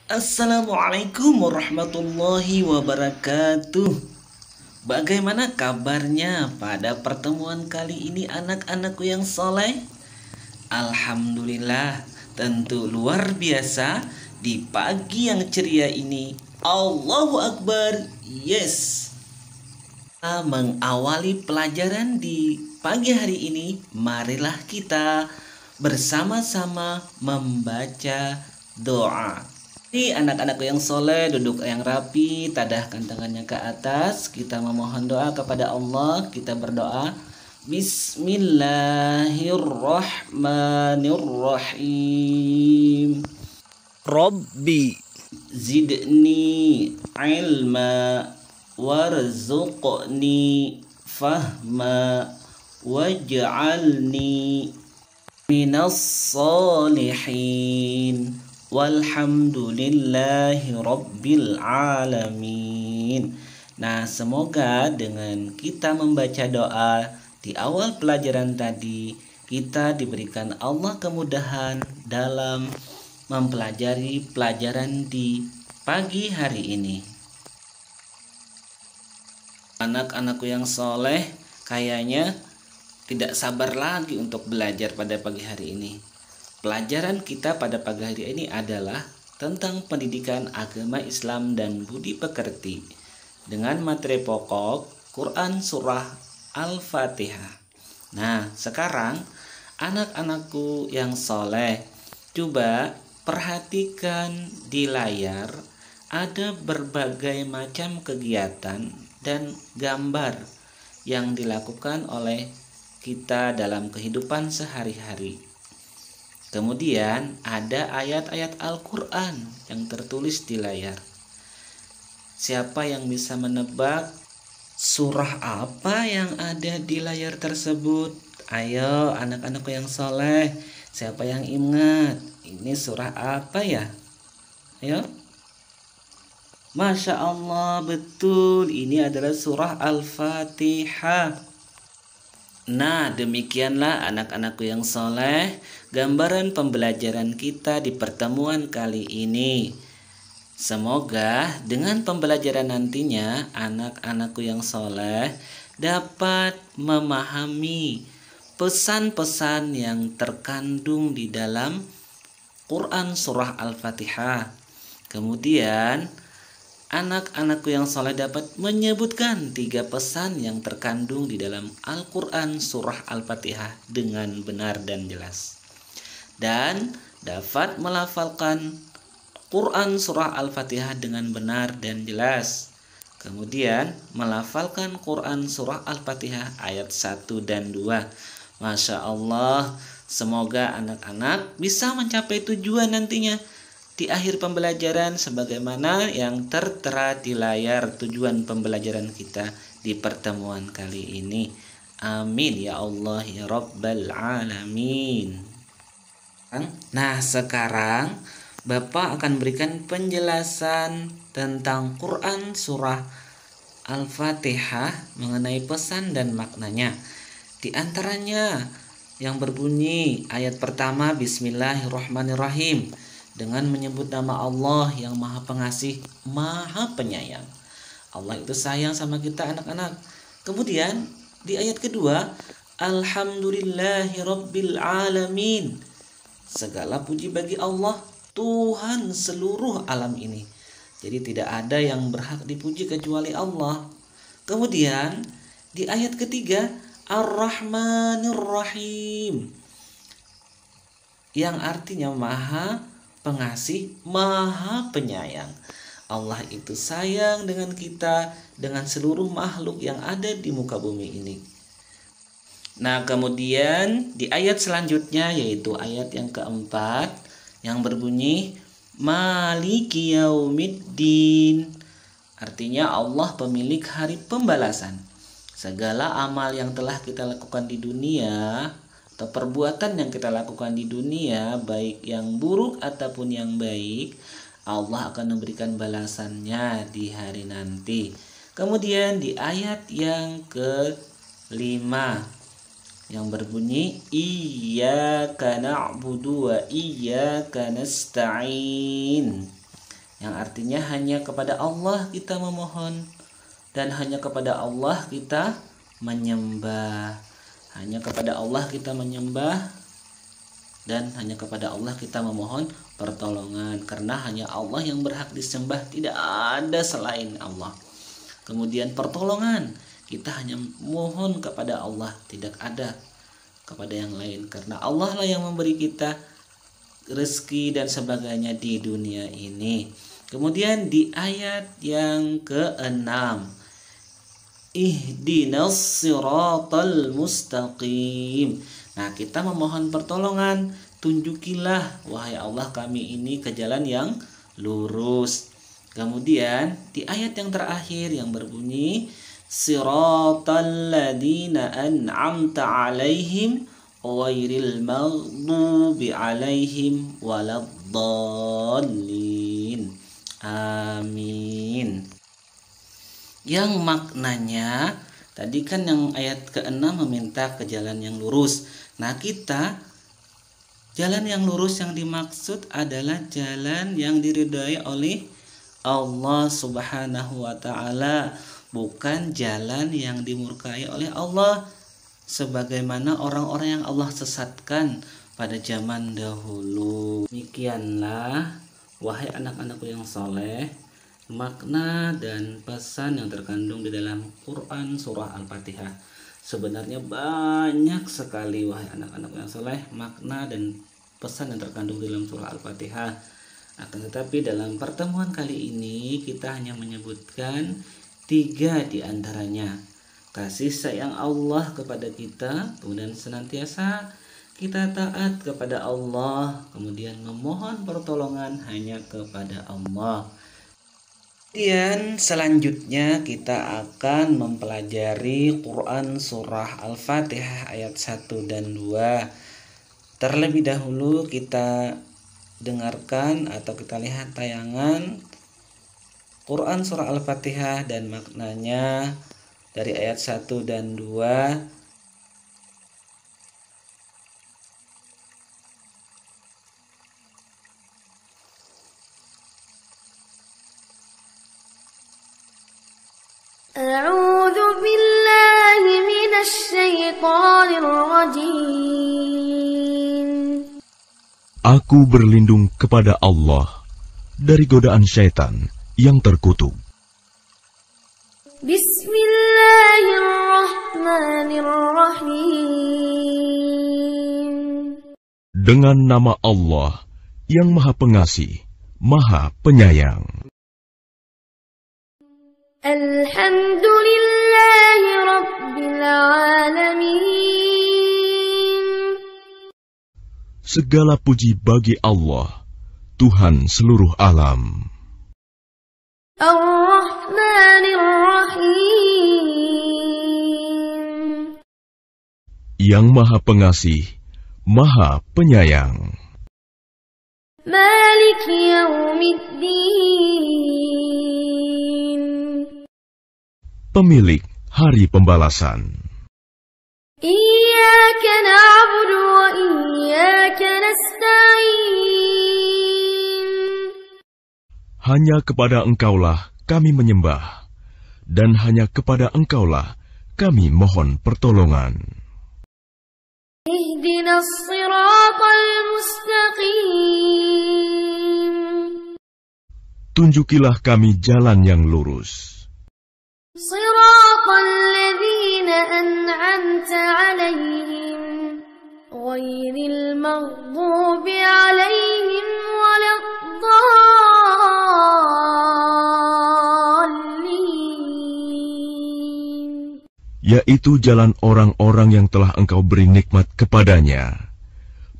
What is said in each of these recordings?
Assalamualaikum warahmatullahi wabarakatuh. Bagaimana kabarnya pada pertemuan kali ini anak-anakku yang soleh? Alhamdulillah, tentu luar biasa di pagi yang ceria ini. Allahu Akbar, yes. Kita mengawali pelajaran di pagi hari ini. Marilah kita bersama-sama membaca doa. Anak-anakku yang soleh, duduk yang rapi, tadahkan tangannya ke atas. Kita memohon doa kepada Allah. Kita berdoa. Bismillahirrahmanirrahim. Rabbi Zidni ilma warzuqni fahma waj'alni minas salihin. Walhamdulillahi rabbil alamin. Nah, semoga dengan kita membaca doa di awal pelajaran tadi, kita diberikan Allah kemudahan dalam mempelajari pelajaran di pagi hari ini. Anak-anakku yang soleh kayaknya tidak sabar lagi untuk belajar pada pagi hari ini. Pelajaran kita pada pagi hari ini adalah tentang pendidikan agama Islam dan budi pekerti dengan materi pokok Quran Surah Al-Fatihah. Nah, sekarang anak-anakku yang soleh, coba perhatikan di layar ada berbagai macam kegiatan dan gambar yang dilakukan oleh kita dalam kehidupan sehari-hari. Kemudian ada ayat-ayat Al-Quran yang tertulis di layar. Siapa yang bisa menebak surah apa yang ada di layar tersebut? Ayo anak-anakku yang soleh, siapa yang ingat? Ini surah apa ya? Ayo. Masya Allah, betul, ini adalah surah Al-Fatihah. Nah, demikianlah anak-anakku yang soleh, gambaran pembelajaran kita di pertemuan kali ini. Semoga dengan pembelajaran nantinya anak-anakku yang soleh dapat memahami pesan-pesan yang terkandung di dalam Quran Surah Al-Fatihah. Kemudian anak-anakku yang soleh dapat menyebutkan 3 pesan yang terkandung di dalam Al-Quran Surah Al-Fatihah dengan benar dan jelas. Dan dapat melafalkan Quran Surah Al-Fatihah dengan benar dan jelas. Kemudian melafalkan Quran Surah Al-Fatihah ayat 1 dan 2. Masya Allah, semoga anak-anak bisa mencapai tujuan nantinya di akhir pembelajaran sebagaimana yang tertera di layar tujuan pembelajaran kita di pertemuan kali ini. Amin ya Allah ya Rabbal Alamin. Nah, sekarang Bapak akan berikan penjelasan tentang Quran Surah Al-Fatihah mengenai pesan dan maknanya. Di antaranya yang berbunyi ayat pertama, Bismillahirrahmanirrahim, dengan menyebut nama Allah yang Maha Pengasih, Maha Penyayang. Allah itu sayang sama kita anak-anak. Kemudian di ayat kedua, Alhamdulillahirabbil alamin. Segala puji bagi Allah, Tuhan seluruh alam ini. Jadi tidak ada yang berhak dipuji kecuali Allah. Kemudian di ayat ketiga, Ar-Rahmanir-Rahim, yang artinya Maha Pengasih, Maha Penyayang. Allah itu sayang dengan kita, dengan seluruh makhluk yang ada di muka bumi ini. Nah, kemudian di ayat selanjutnya, yaitu ayat yang keempat, yang berbunyi Maliki Yaumiddin, artinya Allah pemilik hari pembalasan. Segala amal yang telah kita lakukan di dunia atau perbuatan yang kita lakukan di dunia, baik yang buruk ataupun yang baik, Allah akan memberikan balasannya di hari nanti. Kemudian di ayat yang kelima yang berbunyi Iyyaka na'budu wa iyyaka nasta'in, yang artinya hanya kepada Allah kita memohon dan hanya kepada Allah kita menyembah. Hanya kepada Allah kita menyembah dan hanya kepada Allah kita memohon pertolongan, karena hanya Allah yang berhak disembah, tidak ada selain Allah. Kemudian pertolongan, kita hanya mohon kepada Allah, tidak ada kepada yang lain, karena Allah lah yang memberi kita rezeki dan sebagainya di dunia ini. Kemudian di ayat yang ke-6, ihdinas siratal mustaqim. Nah, kita memohon pertolongan, tunjukilah wahai Allah kami ini ke jalan yang lurus. Kemudian di ayat yang terakhir yang berbunyi siratal ladzina an'amta 'alaihim ghairil maghdubi 'alaihim waladdallin. Amin. Yang maknanya tadi kan yang ayat ke-6 meminta ke jalan yang lurus. Nah, kita jalan yang lurus yang dimaksud adalah jalan yang diridhai oleh Allah Subhanahu wa taala, bukan jalan yang dimurkai oleh Allah sebagaimana orang-orang yang Allah sesatkan pada zaman dahulu. Demikianlah wahai anak-anakku yang soleh, makna dan pesan yang terkandung di dalam Quran surah Al-Fatihah. Sebenarnya banyak sekali wahai anak-anak yang soleh makna dan pesan yang terkandung di dalam surah Al-Fatihah. Akan tetapi dalam pertemuan kali ini kita hanya menyebutkan 3 di antaranya. Kasih sayang Allah kepada kita, kemudian senantiasa kita taat kepada Allah, kemudian memohon pertolongan hanya kepada Allah. Kemudian selanjutnya kita akan mempelajari Quran surah Al-Fatihah ayat 1 dan 2. Terlebih dahulu kita dengarkan atau kita lihat tayangan Quran surah Al-Fatihah dan maknanya dari ayat 1 dan 2. A'udzu billahi minasy syaithanir rajim. Aku berlindung kepada Allah dari godaan syaitan yang terkutuk. Bismillahirrahmanirrahim. Dengan nama Allah yang Maha Pengasih, Maha Penyayang. Alhamdulillahi Rabbil Alamin. Segala puji bagi Allah, Tuhan seluruh alam. Ar-Rahmanir Rahim. Yang Maha Pengasih, Maha Penyayang. Maliki Yaumiddin. Pemilik Hari Pembalasan. Iyyaka na'budu wa iyyaka nasta'in. Hanya kepada Engkaulah kami menyembah, dan hanya kepada Engkaulah kami mohon pertolongan. Ihdinas siratal mustaqim. Tunjukilah kami jalan yang lurus. Siratal ladzina an'amta 'alaihim ghairil maghdubi 'alaihim waladdallin. Yaitu jalan orang-orang yang telah Engkau beri nikmat kepadanya,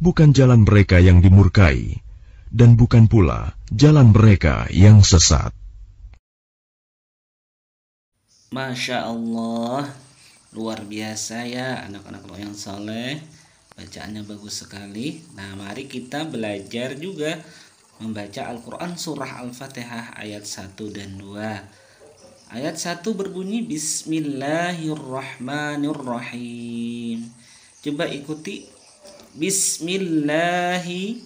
bukan jalan mereka yang dimurkai, dan bukan pula jalan mereka yang sesat. Masya Allah, luar biasa ya anak-anak yang soleh, bacaannya bagus sekali. Nah, mari kita belajar juga membaca Al-Quran surah Al-Fatihah ayat 1 dan 2. Ayat 1 berbunyi Bismillahirrahmanirrahim. Coba ikuti. Bismillahi.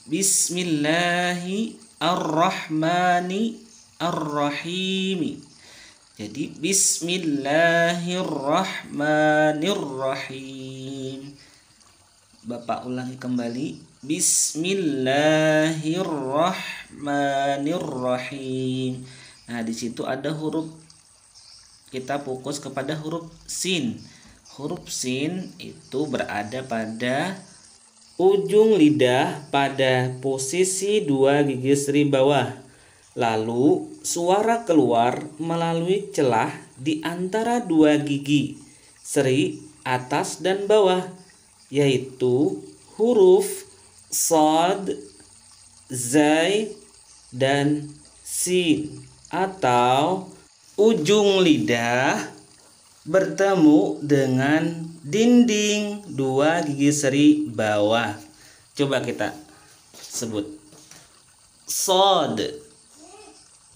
Bismillahirrahmanirrahim. Jadi bismillahirrahmanirrahim. Bapak ulangi kembali. Bismillahirrahmanirrahim. Nah, di situ ada huruf, kita fokus kepada huruf sin. Huruf sin itu berada pada ujung lidah pada posisi 2 gigi seri bawah. Lalu suara keluar melalui celah di antara 2 gigi seri atas dan bawah, yaitu huruf shad, zai, dan sin, atau ujung lidah bertemu dengan dinding 2 gigi seri bawah. Coba kita sebut. Shad,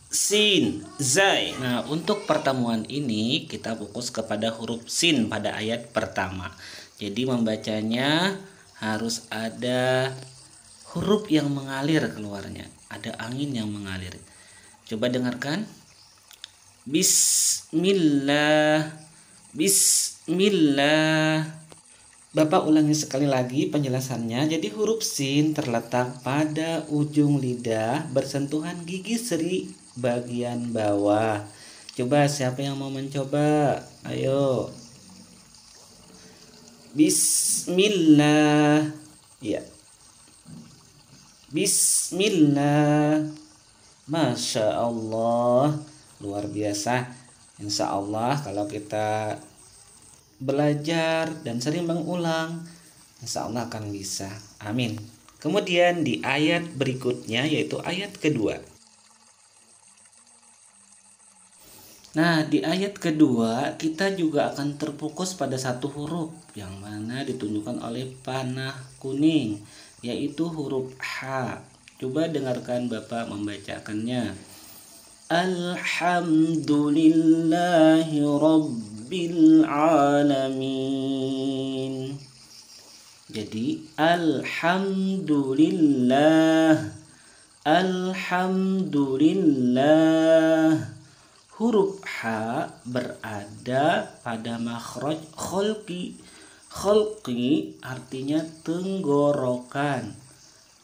sin, zai. Nah, untuk pertemuan ini kita fokus kepada huruf sin pada ayat pertama. Jadi membacanya harus ada huruf yang mengalir keluarnya, ada angin yang mengalir. Coba dengarkan. Bismillah, bismillah. Bapak ulangi sekali lagi penjelasannya. Jadi huruf sin terletak pada ujung lidah bersentuhan gigi seri bagian bawah. Coba siapa yang mau mencoba? Ayo. Bismillah. Ya. Bismillah. Masya Allah, luar biasa. Insya Allah kalau kita belajar dan sering mengulang, insya Allah akan bisa. Amin. Kemudian di ayat berikutnya, yaitu ayat kedua. Nah, di ayat kedua kita juga akan terfokus pada satu huruf yang mana ditunjukkan oleh panah kuning, yaitu huruf H. Coba dengarkan Bapak membacakannya. Alhamdulillahi Rabbil Alamin. Jadi Alhamdulillah, Alhamdulillah. Huruf H berada pada makhraj kholqi. Kholqi artinya tenggorokan.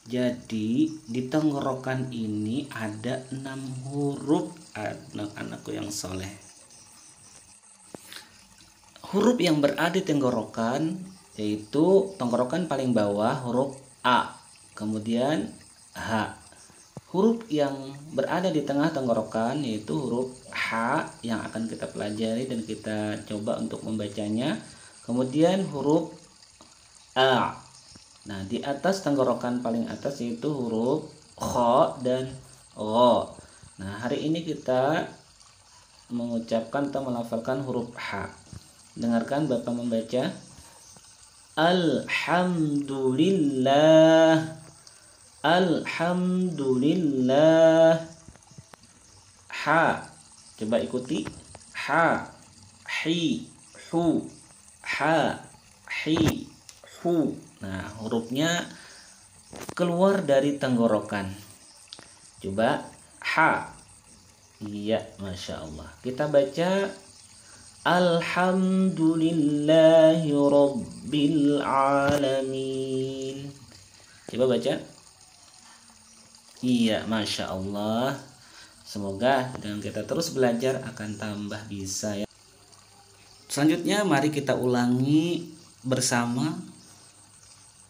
Jadi di tenggorokan ini ada 6 huruf, anak-anakku yang soleh. Huruf yang berada di tenggorokan yaitu tenggorokan paling bawah huruf A, kemudian H. Huruf yang berada di tengah tenggorokan yaitu huruf H yang akan kita pelajari dan kita coba untuk membacanya. Kemudian huruf A. Nah, di atas tenggorokan paling atas yaitu huruf kha dan gha. Nah, hari ini kita mengucapkan atau melafalkan huruf H. Dengarkan Bapak membaca. Alhamdulillah, Alhamdulillah. H. Coba ikuti. H, hi, hu, ha, hi, hu. Nah, hurufnya keluar dari tenggorokan. Coba H. Iya, Masya Allah. Kita baca Alhamdulillahi Rabbil Alamin. Coba baca. Iya, Masya Allah. Semoga dengan kita terus belajar akan tambah bisa ya. Selanjutnya mari kita ulangi bersama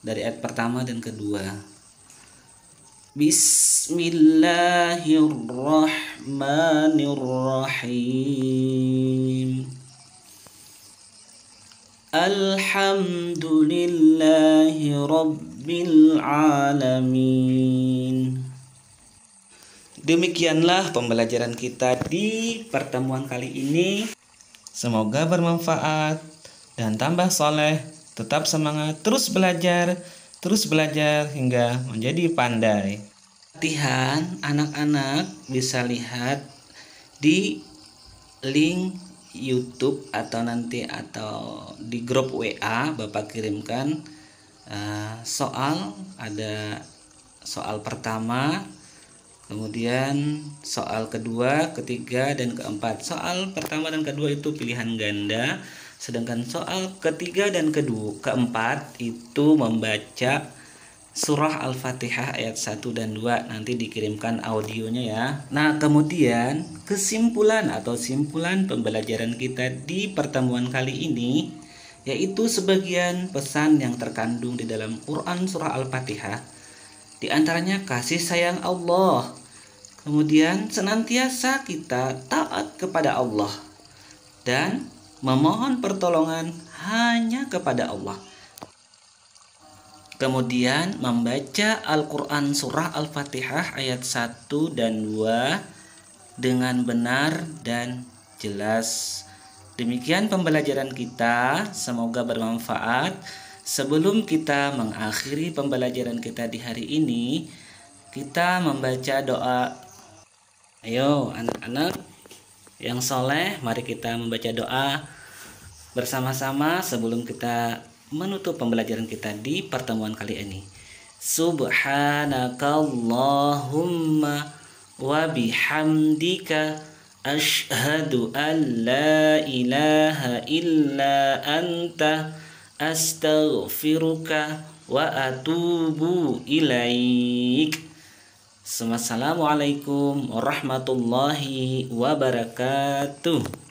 dari ayat pertama dan kedua. Bismillahirrahmanirrahim. Alhamdulillahi Rabbil Alamin. Demikianlah pembelajaran kita di pertemuan kali ini. Semoga bermanfaat dan tambah soleh. Tetap semangat, terus belajar hingga menjadi pandai. Latihan anak-anak bisa lihat di link YouTube atau di grup WA Bapak kirimkan soal, ada soal pertama, kemudian soal kedua, ketiga, dan keempat. Soal pertama dan kedua itu pilihan ganda, sedangkan soal ketiga dan keempat itu membaca surah Al-Fatihah ayat 1 dan 2. Nanti dikirimkan audionya ya. Nah, kemudian kesimpulan atau simpulan pembelajaran kita di pertemuan kali ini yaitu sebagian pesan yang terkandung di dalam Quran surah Al-Fatihah. Di antaranya kasih sayang Allah. Kemudian senantiasa kita taat kepada Allah dan memohon pertolongan hanya kepada Allah. Kemudian membaca Al-Quran surah Al-Fatihah ayat 1 dan 2 dengan benar dan jelas. Demikian pembelajaran kita, semoga bermanfaat. Sebelum kita mengakhiri pembelajaran kita di hari ini, kita membaca doa. Ayo anak-anak yang soleh, mari kita membaca doa bersama-sama sebelum kita menutup pembelajaran kita di pertemuan kali ini. Subhanakallahumma wa bihamdika asyhadu an la ilaha illa anta astaghfiruka wa atubu ilaik. Assalamualaikum warahmatullahi wabarakatuh.